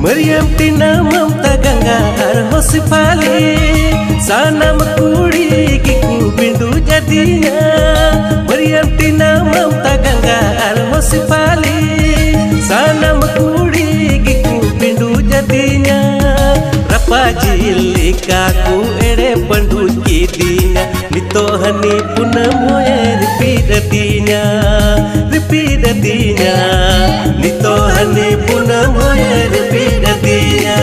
मरियम टीना ममता गंगा और होसिफाली सानम कुड़ी की बिंदु जदिया मरियम टीना ममता गंगा और होसिफाली सानम कुड़ी की बिंदु जदिया रपा जिली का को एड़े बंदु की दिया नितो हनी पुनम होए रिपीट दिया नितो हनी पुनम होए रिपीट दिया।